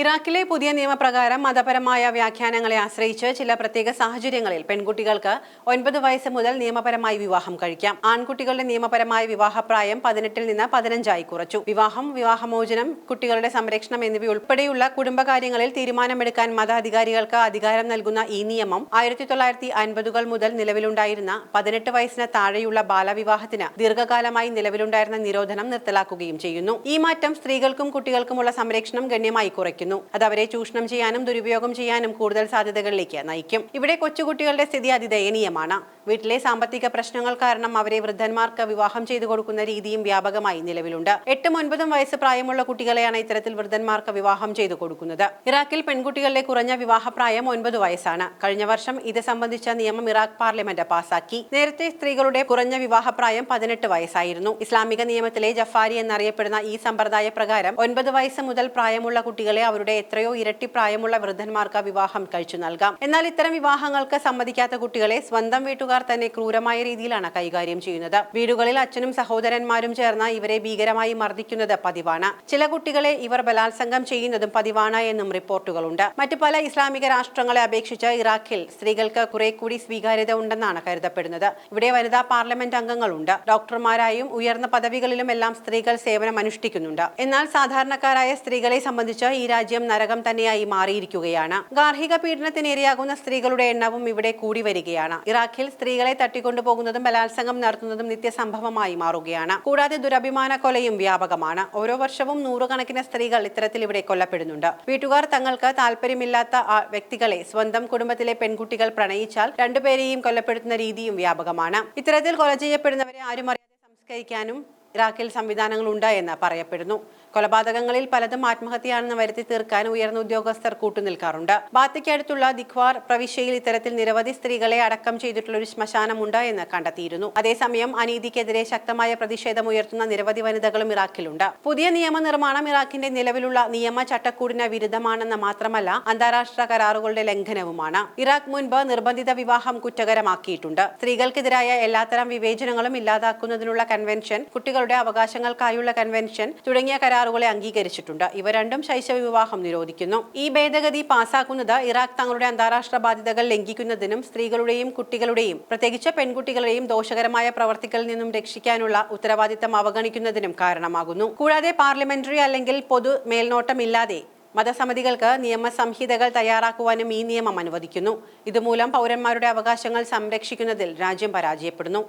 ഇറാഖിലെ പുതിയ നിയമപ്രകാരം മതപരമായ വ്യാഖ്യാനങ്ങളെ ആശ്രയിച്ച് ചില പ്രത്യേക സാഹചര്യങ്ങളിൽ പെൺകുട്ടികൾക്ക് 9 വയസ്സ് മുതൽ നിയമപരമായി വിവാഹം കഴിക്കാം. ആൺകുട്ടികളുടെ നിയമപരമായ വിവാഹപ്രായം 18-ൽ നിന്ന് 15 കുറച്ചു. വിവാഹം, വിവാഹമോചനം, കുട്ടികളുടെ സംരക്ഷണം എന്നിവയുൾപ്പെടെയുള്ള കുടുംബകാര്യങ്ങളിൽ തീരുമാനമെടുക്കാൻ മതാധികാരികൾക്ക് അധികാരം നൽകുന്ന ഈ നിയമം 1950-കൾ മുതൽ നിലവിലുണ്ടായിരുന്ന 18 വയസ്സിന് താഴെയുള്ള ബാലവിവാഹത്തിന് ദീർഘകാലമായി നിലവിലുണ്ടായിരുന്ന നിരോധനം നിർത്തലാക്കുകയും ചെയ്യുന്നു. ഈ മാറ്റം സ്ത്രീകൾക്കും കുട്ടികൾക്കുമുള്ള സംരക്ഷണം ഗണ്യമായി കുറയ്ക്കുന്നു. അത് അവരെ ചൂഷണം ചെയ്യാനും ദുരുപയോഗം ചെയ്യാനും കൂടുതൽ സാധ്യതകളിലേക്ക് നയിക്കും. ഇവിടെ കൊച്ചുകുട്ടികളുടെ സ്ഥിതി അതിദയനീയമാണ്. വീട്ടിലെ സാമ്പത്തിക പ്രശ്നങ്ങൾ കാരണം അവരെ വൃദ്ധന്മാർക്ക് വിവാഹം ചെയ്തു കൊടുക്കുന്ന രീതിയും വ്യാപകമായി നിലവിലുണ്ട്. 8-9 വയസ്സ് പ്രായമുള്ള കുട്ടികളെയാണ് ഇത്തരത്തിൽ വൃദ്ധന്മാർക്ക് വിവാഹം ചെയ്തു കൊടുക്കുന്നത്. ഇറാഖിൽ പെൺകുട്ടികളുടെ കുറഞ്ഞ വിവാഹപ്രായം 9 വയസ്സാണ്. കഴിഞ്ഞ വർഷം ഇത് സംബന്ധിച്ച നിയമം ഇറാഖ് പാർലമെന്റ് പാസാക്കി. നേരത്തെ സ്ത്രീകളുടെ കുറഞ്ഞ വിവാഹപ്രായം 18 വയസ്സായിരുന്നു. ഇസ്ലാമിക നിയമത്തിലെ ജഫാരി എന്നറിയപ്പെടുന്ന ഈ സമ്പ്രദായ പ്രകാരം 9 വയസ്സ് മുതൽ പ്രായമുള്ള കുട്ടികളെ അവരുടെ എത്രയോ ഇരട്ടി പ്രായമുള്ള വൃദ്ധന്മാർക്ക് വിവാഹം കഴിച്ചു നൽകാം. എന്നാൽ ഇത്തരം വിവാഹങ്ങൾക്ക് സമ്മതിക്കാത്ത കുട്ടികളെ സ്വന്തം വീട്ടുകാർ തന്നെ ക്രൂരമായ രീതിയിലാണ് കൈകാര്യം ചെയ്യുന്നത്. വീടുകളിൽ അച്ഛനും സഹോദരന്മാരും ചേർന്ന് ഇവരെ ഭീകരമായി മർദ്ദിക്കുന്നത് പതിവാണ്. ചില കുട്ടികളെ ഇവർ ബലാത്സംഗം ചെയ്യുന്നതും പതിവാണ് എന്നും റിപ്പോർട്ടുകളുണ്ട്. മറ്റു പല ഇസ്ലാമിക രാഷ്ട്രങ്ങളെ അപേക്ഷിച്ച് ഇറാഖിൽ സ്ത്രീകൾക്ക് കുറെ കൂടി സ്വീകാര്യത ഉണ്ടെന്നാണ് കരുതപ്പെടുന്നത്. ഇവിടെ വനിതാ പാർലമെന്റ് അംഗങ്ങളുണ്ട്. ഡോക്ടർമാരായും ഉയർന്ന പദവികളിലും എല്ലാം സ്ത്രീകൾ സേവനം അനുഷ്ഠിക്കുന്നുണ്ട്. എന്നാൽ സാധാരണക്കാരായ സ്ത്രീകളെ സംബന്ധിച്ച് ഈ രാജ്യം നരകം തന്നെയായി മാറിയിരിക്കുകയാണ്. ഗാർഹിക പീഡനത്തിനിരയാകുന്ന സ്ത്രീകളുടെ എണ്ണവും ഇവിടെ കൂടി വരികയാണ്. ഇറാഖിൽ സ്ത്രീകളെ തട്ടിക്കൊണ്ടുപോകുന്നതും ബലാത്സംഗം നടത്തുന്നതും നിത്യസംഭവമായി മാറുകയാണ്. കൂടാതെ ദുരഭിമാന കൊലയും വ്യാപകമാണ്. ഓരോ വർഷവും 100 കണക്കിന് സ്ത്രീകൾ ഇത്തരത്തിൽ ഇവിടെ കൊല്ലപ്പെടുന്നുണ്ട്. വീട്ടുകാർ തങ്ങൾക്ക് താല്പര്യമില്ലാത്ത വ്യക്തികളെ സ്വന്തം കുടുംബത്തിലെ പെൺകുട്ടികൾ പ്രണയിച്ചാൽ രണ്ടുപേരെയും കൊല്ലപ്പെടുത്തുന്ന രീതിയും വ്യാപകമാണ്. ഇത്തരത്തിൽ കൊല ചെയ്യപ്പെടുന്നവരെ ആരും അറിയാതെ സംസ്കരിക്കാനും ഇറാഖിൽ സംവിധാനങ്ങളുണ്ട് എന്ന് പറയപ്പെടുന്നു. കൊലപാതകങ്ങളിൽ പലതും ആത്മഹത്യയാണെന്ന് വരുത്തി തീർക്കാൻ ഉയർന്ന ഉദ്യോഗസ്ഥർ കൂട്ടുനിൽക്കാറുണ്ട്. ബാത്തിക്കടുത്തുള്ള ദിഖ്വാർ പ്രവിശ്യയിൽ ഇത്തരത്തിൽ നിരവധി സ്ത്രീകളെ അടക്കം ചെയ്തിട്ടുള്ള ഒരു ശ്മശാനമുണ്ട് എന്ന് കണ്ടെത്തിയിരുന്നു. അതേസമയം അനീതിക്കെതിരെ ശക്തമായ പ്രതിഷേധം ഉയർത്തുന്ന നിരവധി വനിതകളും ഇറാഖിലുണ്ട്. പുതിയ നിയമനിർമ്മാണം ഇറാഖിന്റെ നിലവിലുള്ള നിയമ ചട്ടക്കൂടിന് വിരുദ്ധമാണെന്ന് മാത്രമല്ല അന്താരാഷ്ട്ര കരാറുകളുടെ ലംഘനവുമാണ്. ഇറാഖ് മുൻപ് നിർബന്ധിത വിവാഹം കുറ്റകരമാക്കിയിട്ടുണ്ട്. സ്ത്രീകൾക്കെതിരായ എല്ലാത്തരം വിവേചനങ്ങളും ഇല്ലാതാക്കുന്നതിനുള്ള കൺവെൻഷൻ, കുട്ടികളുടെ അവകാശങ്ങൾക്കായുള്ള കൺവെൻഷൻ തുടങ്ങിയ കരാറുകളെ അംഗീകരിച്ചിട്ടുണ്ട്. ഇവ രണ്ടും ശൈശവ വിവാഹം നിരോധിക്കുന്നു. ഈ ഭേദഗതി പാസാക്കുന്നത് ഇറാഖ് തങ്ങളുടെ അന്താരാഷ്ട്ര ബാധ്യതകൾ ലംഘിക്കുന്നതിനും സ്ത്രീകളുടെയും കുട്ടികളുടെയും പ്രത്യേകിച്ച് പെൺകുട്ടികളുടെയും ദോഷകരമായ പ്രവർത്തികളിൽ നിന്നും രക്ഷിക്കാനുള്ള ഉത്തരവാദിത്തം അവഗണിക്കുന്നതിനും കാരണമാകുന്നു. കൂടാതെ പാർലമെന്ററി അല്ലെങ്കിൽ പൊതു മേൽനോട്ടമില്ലാതെ മതസമിതികൾക്ക് നിയമസംഹിതകൾ തയ്യാറാക്കുവാനും ഈ നിയമം അനുവദിക്കുന്നു. ഇതുമൂലം പൗരന്മാരുടെ അവകാശങ്ങൾ സംരക്ഷിക്കുന്നതിൽ രാജ്യം പരാജയപ്പെടുന്നു.